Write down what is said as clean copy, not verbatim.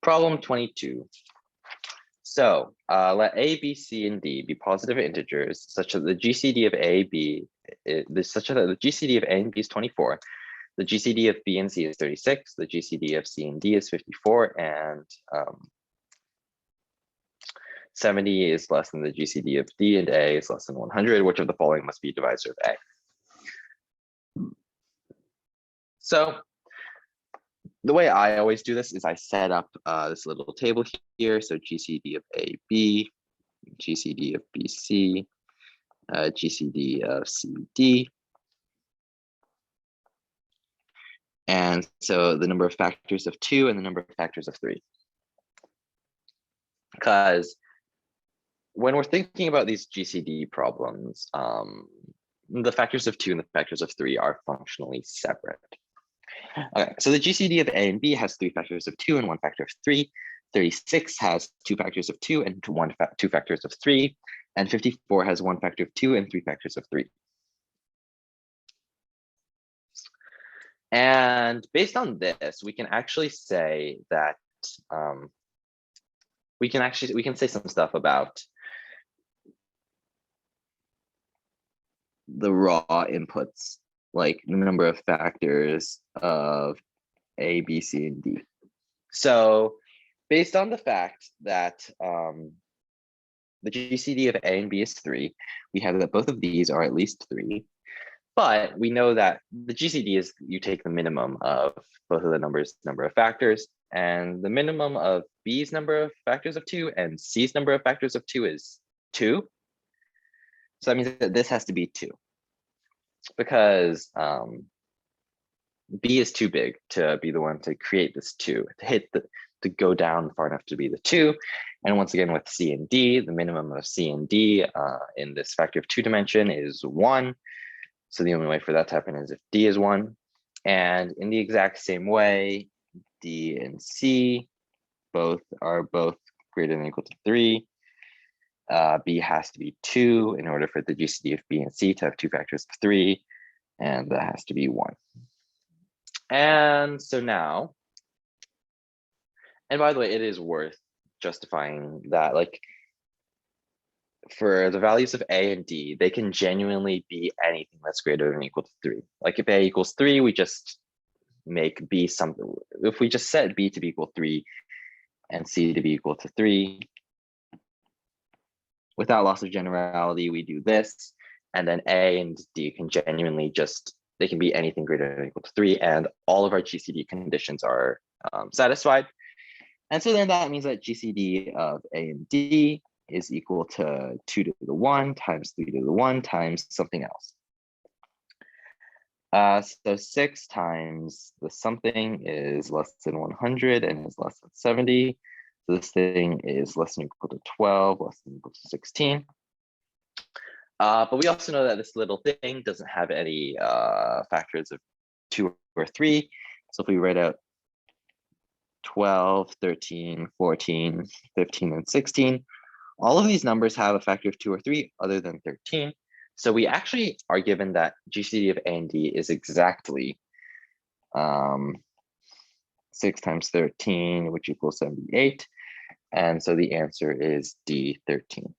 Problem 22. So let A, B, C, and D be positive integers such that the GCD of A, B is such that the GCD of A and B is 24. The GCD of B and C is 36. The GCD of C and D is 54, and 70 is less than the GCD of D, and A is less than 100. Which of the following must be a divisor of A? So the way I always do this is I set up this little table here. So GCD of AB, GCD of BC, GCD of CD. And so the number of factors of 2 and the number of factors of 3. Because when we're thinking about these GCD problems, the factors of 2 and the factors of 3 are functionally separate. Okay, so the GCD of A and B has 3 factors of 2 and 1 factor of 3. 36 has 2 factors of 2 and 2 factors of 3. And 54 has 1 factor of 2 and 3 factors of 3. And based on this, we can actually say that we can say some stuff about the raw inputs, like the number of factors of A, B, C, and D. So based on the fact that the GCD of A and B is 3, we have that both of these are at least 3. But we know that the GCD is you take the minimum of both of the number of factors, and the minimum of B's number of factors of 2 and C's number of factors of 2 is 2. So that means that this has to be 2, because B is too big to be the one to create this 2, to go down far enough to be the 2. And once again, with C and D, the minimum of C and D in this factor of 2 dimension is 1. So the only way for that to happen is if D is 1. And in the exact same way, D and C are both greater than or equal to 3. B has to be 2 in order for the GCD of B and C to have 2 factors of 3, and that has to be 1. And so now, and by the way, it is worth justifying that, like, for the values of A and D, they can genuinely be anything that's greater than or equal to 3. Like if A equals 3, we just make B something. If we just set B to be equal to 3 and C to be equal to 3, without loss of generality, we do this, and then A and D can genuinely they can be anything greater than or equal to 3, and all of our GCD conditions are satisfied. And so then that means that GCD of A and D is equal to 2 to the 1 times 3 to the 1 times something else. So 6 times the something is less than 100 and is less than 70. So this thing is less than or equal to 12, less than or equal to 16. But we also know that this little thing doesn't have any factors of 2 or 3. So if we write out 12, 13, 14, 15, and 16, all of these numbers have a factor of 2 or 3 other than 13. So we actually are given that GCD of A and D is exactly 6 times 13, which equals 78. And so the answer is D, 13.